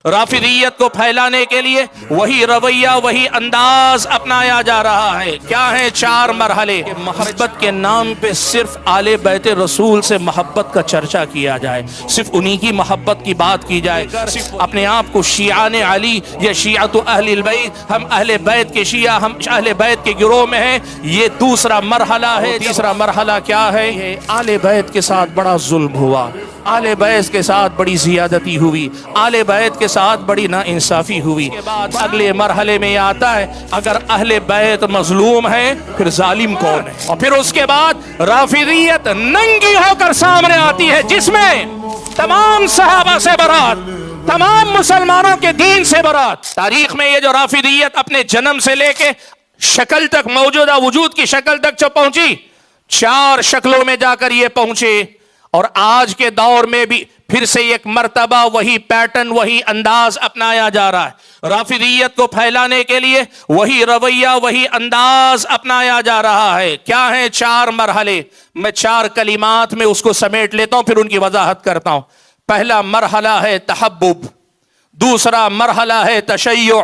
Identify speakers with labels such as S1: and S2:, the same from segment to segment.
S1: رافضیت کو پھیلانے کے لیے وہی رویہ وہی انداز اپنایا جا رہا ہے۔ کیا ہیں چار مرحلے؟ محبت کے نام پہ صرف آل بیت رسول سے محبت کا چرچا کیا جائے، صرف انہی کی محبت کی بات کی جائے، صرف اپنے آپ کو شیعان علی یا شیعۃ اہل البیت، ہم اہل بیت کے شیعہ، ہم اہل بیت کے گروہ میں ہیں، یہ دوسرا مرحلہ ہے۔ تیسرا مرحلہ کیا ہے؟ آل بیت کے ساتھ بڑا ظلم ہوا، آل بیت کے ساتھ بڑی زیادتی ہوئی، آل بیت کے ساتھ بڑی ناانصافی ہوئی۔ اس کے بعد اگلے مرحلے میں یہ آتا ہے اگر اہل بیت مظلوم ہے پھر ظالم کون ہے؟ اور پھر اس کے بعد رافضیت ننگی ہو کر سامنے آتی ہے، جس میں تمام صحابہ سے برات، تمام مسلمانوں کے دین سے برات۔ تاریخ میں یہ جو رافضیت اپنے جنم سے لے کے شکل تک، موجودہ وجود کی شکل تک جو پہنچی، چار شکلوں میں جا کر یہ پہنچے، اور آج کے دور میں بھی پھر سے ایک مرتبہ وہی پیٹرن، وہی انداز اپنایا جا رہا ہے۔ رافضیت کو پھیلانے کے لیے وہی رویہ وہی انداز اپنایا جا رہا ہے۔ کیا ہیں چار مرحلے؟ میں چار کلمات میں اس کو سمیٹ لیتا ہوں، پھر ان کی وضاحت کرتا ہوں۔ پہلا مرحلہ ہے تحبب، دوسرا مرحلہ ہے تشیع،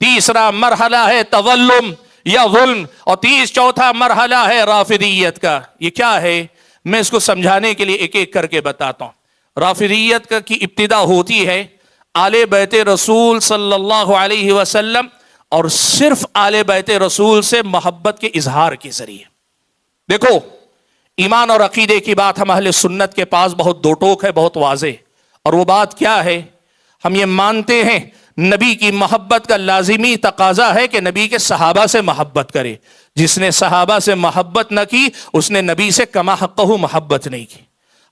S1: تیسرا مرحلہ ہے تظلم یا ظلم، اور چوتھا مرحلہ ہے رافضیت کا۔ یہ کیا ہے؟ میں اس کو سمجھانے کے لیے ایک ایک کر کے بتاتا ہوں۔ رافضیت کی ابتدا ہوتی ہے آل بیت رسول صلی اللہ علیہ وسلم اور صرف آل بیت رسول سے محبت کے اظہار کے ذریعے۔ دیکھو، ایمان اور عقیدے کی بات ہم اہل سنت کے پاس بہت دو ٹوک ہے، بہت واضح، اور وہ بات کیا ہے؟ ہم یہ مانتے ہیں نبی کی محبت کا لازمی تقاضا ہے کہ نبی کے صحابہ سے محبت کرے۔ جس نے صحابہ سے محبت نہ کی اس نے نبی سے کما حقہ محبت نہیں کی۔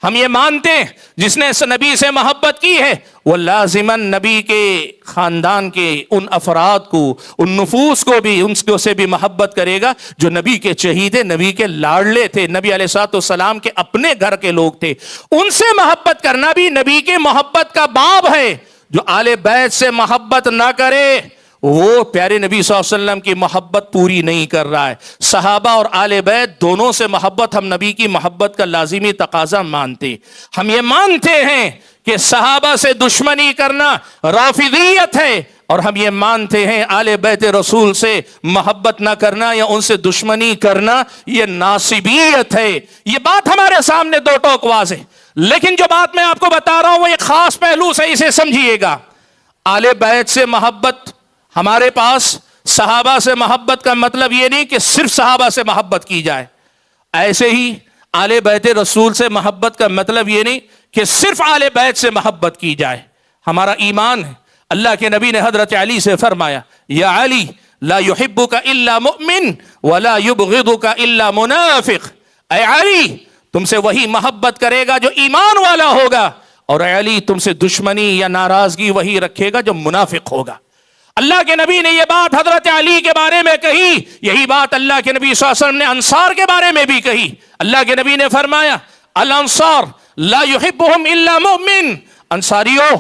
S1: ہم یہ مانتے ہیں جس نے نبی سے محبت کی ہے وہ لازماً نبی کے خاندان کے ان افراد کو، ان نفوس کو بھی، ان سے بھی محبت کرے گا جو نبی کے چہیدے، نبی کے لاڈلے تھے، نبی علیہ السلام کے اپنے گھر کے لوگ تھے۔ ان سے محبت کرنا بھی نبی کے محبت کا باب ہے۔ جو آل بیت سے محبت نہ کرے وہ پیارے نبی صلی اللہ علیہ وسلم کی محبت پوری نہیں کر رہا ہے۔ صحابہ اور آل بیت دونوں سے محبت ہم نبی کی محبت کا لازمی تقاضا مانتے۔ ہم یہ مانتے ہیں کہ صحابہ سے دشمنی کرنا رافضیت ہے، اور ہم یہ مانتے ہیں آل بیت رسول سے محبت نہ کرنا یا ان سے دشمنی کرنا یہ ناصبیت ہے۔ یہ بات ہمارے سامنے دو ٹوک واضح، لیکن جو بات میں آپ کو بتا رہا ہوں وہ ایک خاص پہلو سے اسے سمجھیے گا۔ آل بیت سے محبت، ہمارے پاس صحابہ سے محبت کا مطلب یہ نہیں کہ صرف صحابہ سے محبت کی جائے، ایسے ہی آل بیت رسول سے محبت کا مطلب یہ نہیں کہ صرف آل بیت سے محبت کی جائے۔ ہمارا ایمان ہے، اللہ کے نبی نے حضرت علی سے فرمایا یا علی لا يحبك الا مؤمن ولا يبغضك الا منافق۔ اے علی، تم سے وہی محبت کرے گا جو ایمان والا ہوگا، اور اے علی تم سے دشمنی یا ناراضگی وہی رکھے گا جو منافق ہوگا۔ اللہ کے نبی نے یہ بات حضرت علی کے بارے میں کہی، یہی بات اللہ کے نبی صلی اللہ علیہ وسلم نے انصار کے بارے میں بھی کہی۔ اللہ کے نبی نے فرمایا الانصار لا يحبهم الا مؤمن، انصاریوں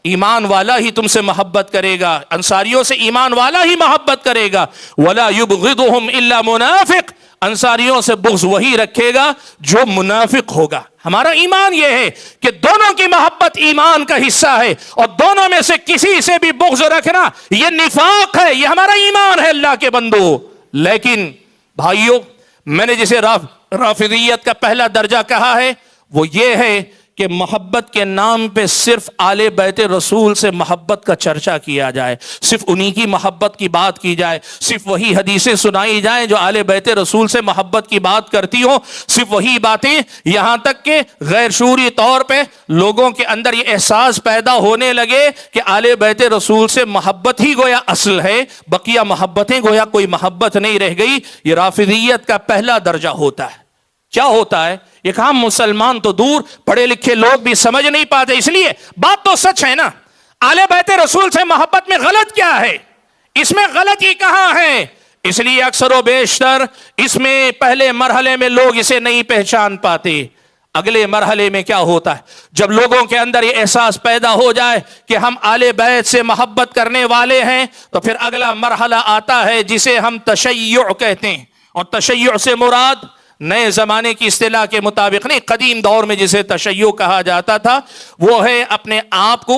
S1: ایمان والا ہی تم سے محبت کرے گا، انصاریوں سے ایمان والا ہی محبت کرے گا۔ ولا يبغضهم الا منافق، انصاریوں سے بغض وہی رکھے گا جو منافق ہوگا۔ ہمارا ایمان یہ ہے کہ دونوں کی محبت ایمان کا حصہ ہے، اور دونوں میں سے کسی سے بھی بغض رکھنا یہ نفاق ہے۔ یہ ہمارا ایمان ہے اللہ کے بندو۔ لیکن بھائیوں، میں نے جسے رافضیت کا پہلا درجہ کہا ہے وہ یہ ہے کہ محبت کے نام پہ صرف آل بیت رسول سے محبت کا چرچا کیا جائے، صرف انہی کی محبت کی بات کی جائے، صرف وہی حدیثیں سنائی جائیں جو آل بیت رسول سے محبت کی بات کرتی ہوں، صرف وہی باتیں، یہاں تک کہ غیر شعوری طور پہ لوگوں کے اندر یہ احساس پیدا ہونے لگے کہ آل بیت رسول سے محبت ہی گویا اصل ہے، بقیہ محبتیں گویا کوئی محبت نہیں رہ گئی۔ یہ رافضیت کا پہلا درجہ ہوتا ہے۔ کیا ہوتا ہے؟ ایک عام مسلمان تو دور، پڑھے لکھے لوگ بھی سمجھ نہیں پاتے، اس لیے بات تو سچ ہے نا۔ آل بیت رسول سے محبت میں غلط کیا ہے؟ اس میں غلطی کہاں ہے؟ اس لیے اکثر و بیشتر اس میں پہلے مرحلے میں لوگ اسے نہیں پہچان پاتے۔ اگلے مرحلے میں کیا ہوتا ہے؟ جب لوگوں کے اندر یہ احساس پیدا ہو جائے کہ ہم آل بیت سے محبت کرنے والے ہیں، تو پھر اگلا مرحلہ آتا ہے جسے ہم تشیع کہتے ہیں، اور تشیع سے مراد نئے زمانے کی اصطلاح کے مطابق نہیں، قدیم دور میں جسے تشیع کہا جاتا تھا وہ ہے اپنے آپ کو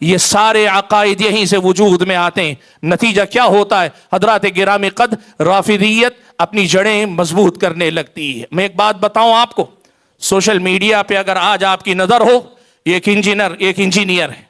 S1: یہ سارے عقائد یہیں سے وجود میں آتے ہیں. نتیجہ کیا ہوتا ہے حضرات گرامی قدر؟ رافضیت اپنی جڑیں مضبوط کرنے لگتی ہے. میں ایک بات بتاؤں آپ کو، سوشل میڈیا پہ اگر آج آپ کی نظر ہو، ایک انجینئر ہے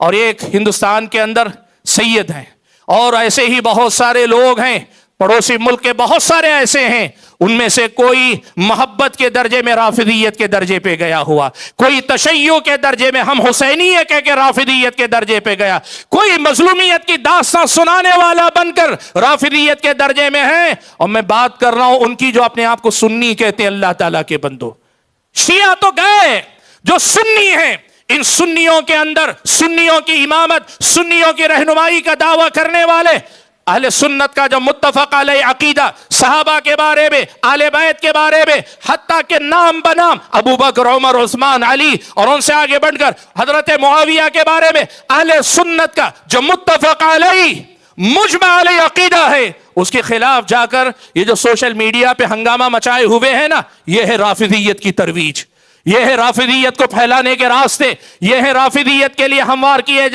S1: اور ایک ہندوستان کے اندر سید ہیں، اور ایسے ہی بہت سارے لوگ ہیں پڑوسی ملک کے، بہت سارے ایسے ہیں، ان میں سے کوئی محبت کے درجے میں رافضیت کے درجے پہ گیا ہوا، کوئی تشیع کے درجے میں ہم حسینی ہے کہہ کے رافضیت کے درجے پہ گیا، کوئی مظلومیت کی داستان سنانے والا بن کر رافضیت کے درجے میں ہے. اور میں بات کر رہا ہوں ان کی جو اپنے آپ کو سنی کہتے ہیں، اللہ تعالیٰ کے بندو. شیعہ تو گئے، جو سنی ہیں، ان سنیوں کے اندر سنیوں کی امامت، سنیوں کی رہنمائی کا دعویٰ کرنے والے اہل سنت کا جو متفق علیہ عقیدہ صحابہ کے بارے میں، آل بیت کے بارے میں، حتیٰ کہ نام بنام ابو بکر، عمر، عثمان، علی اور ان سے آگے بڑھ کر حضرت معاویہ کے بارے میں اہل سنت کا جو متفق علیہ مجمع علیہ عقیدہ ہے، اس کے خلاف جا کر یہ جو سوشل میڈیا پہ ہنگامہ مچائے ہوئے ہیں نا، یہ ہے رافضیت کی ترویج، یہ ہے رافضیت کو پھیلانے کے راستے، یہ ہے رافضیت کے لیے ہموار کیے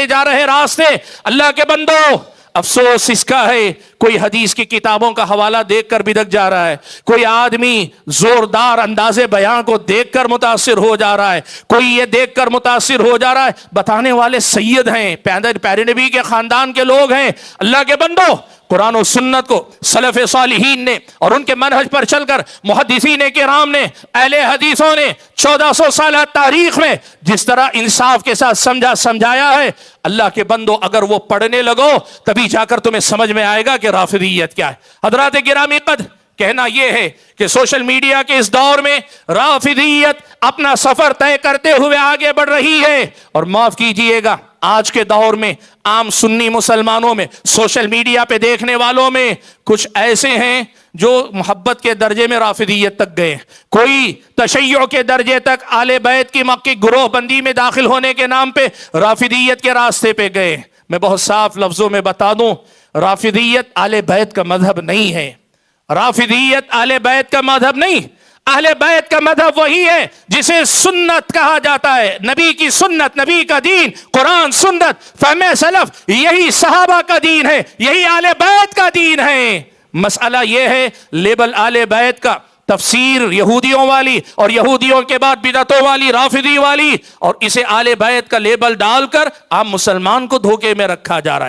S1: جا رہے راستے. اللہ کے بندو، افسوس اس کا ہے کوئی حدیث کی کتابوں کا حوالہ دیکھ کر بدک جا رہا ہے، کوئی آدمی زوردار انداز بیان کو دیکھ کر متاثر ہو جا رہا ہے، کوئی یہ دیکھ کر متاثر ہو جا رہا ہے. بتانے والے سید ہیں، پیارے نبی کے خاندان کے لوگ ہیں. اللہ کے بندو، قرآن و سنت کو سلف صالحین نے اور ان کے منہج پر چل کر محدثین کرام نے، اہل حدیثوں نے 1400 سالہ تاریخ میں جس طرح انصاف کے ساتھ سمجھایا ہے، اللہ کے بندو اگر وہ پڑھنے لگو تبھی جا کر تمہیں سمجھ میں آئے گا کہ رافضیت کیا ہے. حضرات گرامی قدر، کہنا یہ ہے کہ سوشل میڈیا کے اس دور میں رافضیت اپنا سفر طے کرتے ہوئے آگے بڑھ رہی ہے. اور معاف کیجئے گا، آج کے دور میں عام سنی مسلمانوں میں، سوشل میڈیا پہ دیکھنے والوں میں کچھ ایسے ہیں جو محبت کے درجے میں رافضیت تک گئے، کوئی تشیع کے درجے تک آل بیت کی مکی گروہ بندی میں داخل ہونے کے نام پہ رافضیت کے راستے پہ گئے. میں بہت صاف لفظوں میں بتا دوں، رافضیت آل بیت کا مذہب نہیں ہے. رافضیت آل بیت کا مذہب نہیں. اہل بیت کا مذہب وہی ہے جسے سنت کہا جاتا ہے. نبی کی سنت، نبی کا دین، قرآن، سنت، فہم سلف، یہی صحابہ کا دین ہے، یہی آل بیت کا دین ہے. مسئلہ یہ ہے لیبل آل بیت کا تفسیر یہودیوں والی اور یہودیوں کے بعد بدعتوں والی، رافضی والی، اور اسے آل بیت کا لیبل ڈال کر عام مسلمان کو دھوکے میں رکھا جا رہا ہے.